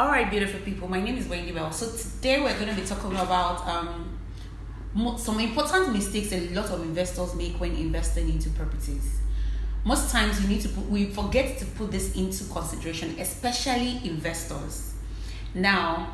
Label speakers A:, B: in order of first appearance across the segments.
A: All right, beautiful people. My name is Belle. So today we're going to be talking about some important mistakes a lot of investors make when investing into properties. Most times we forget to put this into consideration, especially investors. Now,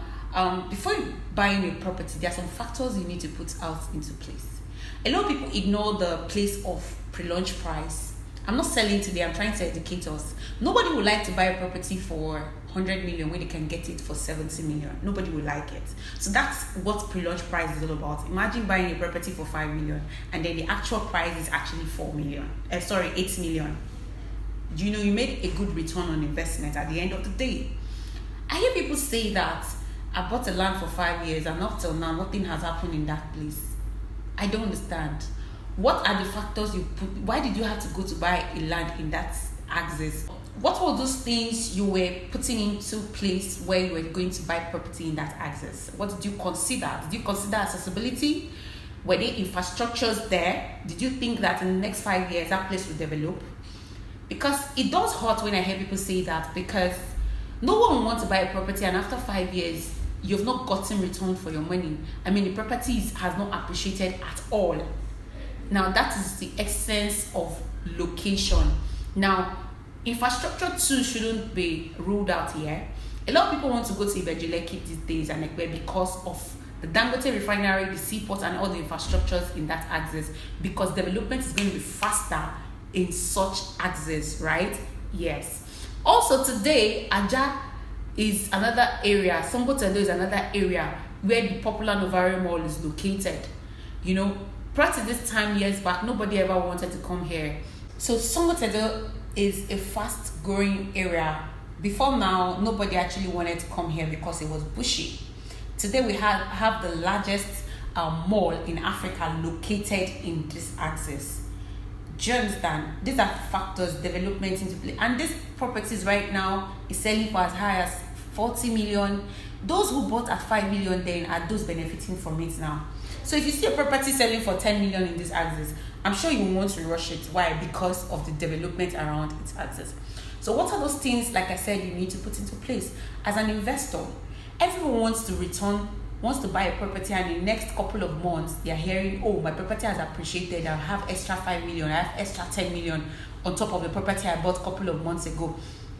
A: before buying a property, there are some factors you need to put out into place. A lot of people ignore the place of pre-launch price. I'm not selling today, I'm trying to educate us. Nobody would like to buy a property for 100 million when they can get it for 70 million. Nobody would like it. So that's what pre-launch price is all about. Imagine buying a property for 5 million and then the actual price is actually 8 million. Do you know you made a good return on investment at the end of the day? I hear people say that I bought a land for 5 years and up till now nothing has happened in that place. I don't understand. What are the factors you put? Why did you have to go to buy a land in that axis? What were those things you were putting into place when you were going to buy property in that axis? What did you consider? Did you consider accessibility? Were there infrastructures there? Did you think that in the next 5 years that place will develop? Because it does hurt when I hear people say that, because no one wants to buy a property and after 5 years you've not gotten return for your money. I mean, the property has not appreciated at all. Now that is the essence of location. Now, infrastructure too shouldn't be ruled out here. A lot of people want to go to Ibejuleki these days and because of the Dangote refinery, the seaport, and all the infrastructures in that axis, because development is going to be faster in such axis, right? Yes. Also today, Aja is another area, Songotelo is another area where the popular Novare Mall is located. You know, prior to this time years back, nobody ever wanted to come here. So Songotelo is a fast growing area. Before now, nobody actually wanted to come here because it was bushy. Today we have the largest mall in Africa located in this axis. Do you understand? These are factors, development into play. And this properties right now is selling for as high as 40 million. Those who bought at 5 million then are those benefiting from it now. So if you see a property selling for 10 million in this axis, I'm sure you want to rush it. Why? Because of the development around its axis. So what are those things, like I said, you need to put into place? As an investor, everyone wants to buy a property, and in the next couple of months, they're hearing, oh, my property has appreciated, I have extra 5 million, I have extra 10 million on top of the property I bought a couple of months ago.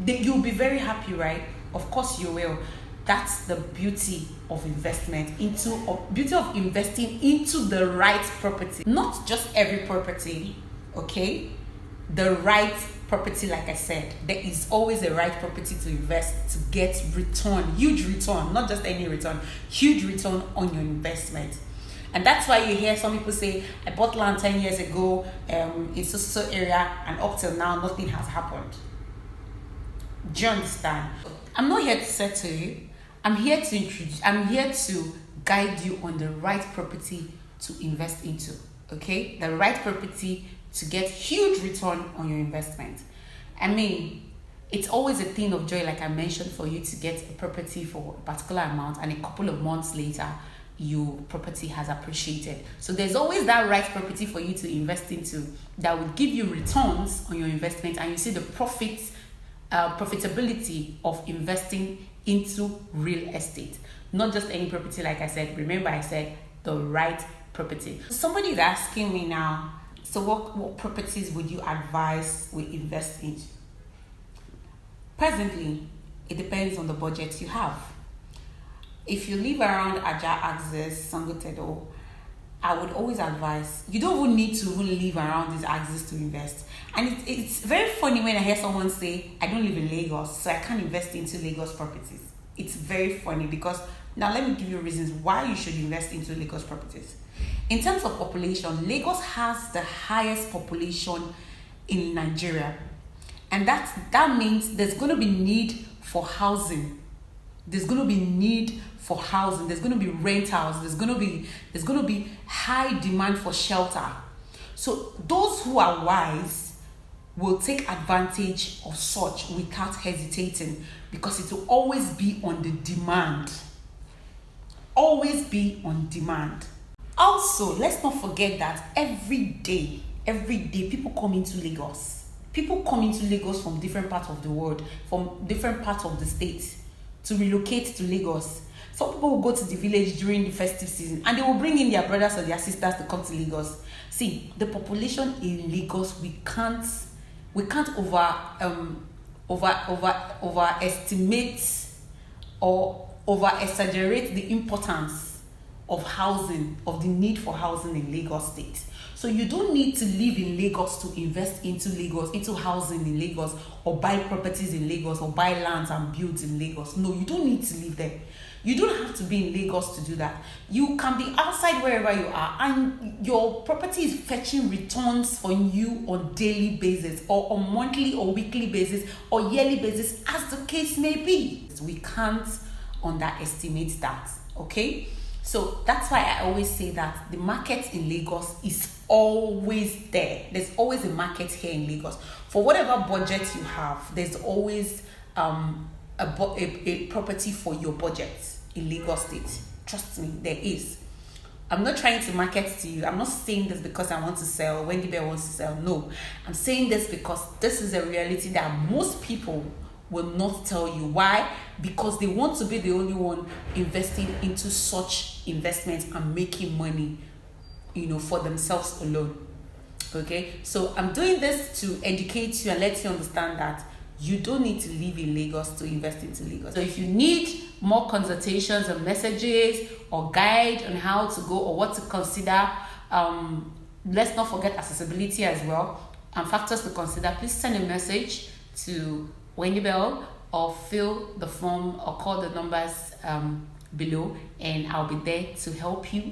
A: You'll be very happy, right? Of course you will. That's the beauty of investing into the right property. Not just every property, okay? The right property, like I said. There is always a right property to invest to get return, huge return, not just any return, huge return on your investment. And that's why you hear some people say, I bought land 10 years ago in so area, and up till now, nothing has happened. Do you understand? I'm not here to settle you. I'm here to guide you on the right property to invest into, okay? The right property to get huge return on your investment. I mean, it's always a thing of joy, like I mentioned, for you to get a property for a particular amount and a couple of months later, your property has appreciated. So there's always that right property for you to invest into that will give you returns on your investment, and you see the profitability of investing into real estate. Not just any property, like I said. Remember, I said the right property. Somebody is asking me now, so what properties would you advise we invest into? Presently, it depends on the budget you have. If you live around Aja axis, Sangotedo, I would always advise, you don't even need to live around this axis to invest. And it's very funny when I hear someone say, I don't live in Lagos, so I can't invest into Lagos properties. It's very funny, because now let me give you reasons why you should invest into Lagos properties. In terms of population, Lagos has the highest population in Nigeria. And that means there's going to be need for housing. There's going to be need for housing. There's going to be rentals. There's going to be high demand for shelter. So those who are wise will take advantage of such without hesitating, because it will always be on the demand. Always be on demand. Also, let's not forget that every day people come into Lagos. People come into Lagos from different parts of the world, from different parts of the state, to relocate to Lagos. Some people will go to the village during the festive season and they will bring in their brothers or their sisters to come to Lagos. See, the population in Lagos, we can't overestimate or over exaggerate the importance of housing, of the need for housing in Lagos State. So you don't need to live in Lagos to invest into Lagos, into housing in Lagos, or buy properties in Lagos, or buy lands and builds in Lagos. No, you don't need to live there. You don't have to be in Lagos to do that. You can be outside wherever you are, and your property is fetching returns for you on daily basis, or on monthly or weekly basis, or yearly basis, as the case may be. We can't underestimate that, okay? So that's why I always say that the market in Lagos is always there. There's always a market here in Lagos. For whatever budget you have, there's always a property for your budget in Lagos State. Trust me, there is. I'm not trying to market to you. I'm not saying this because I want to sell, Wendy Belle wants to sell. No, I'm saying this because this is a reality that most people will not tell you. Why? Because they want to be the only one investing into such investments and making money, for themselves alone. Okay, so I'm doing this to educate you and let you understand that you don't need to live in Lagos to invest into Lagos. So if you need more consultations or messages or guide on how to go or what to consider, let's not forget accessibility as well and factors to consider. Please send a message to Wendy Belle or fill the form or call the numbers below, and I'll be there to help you.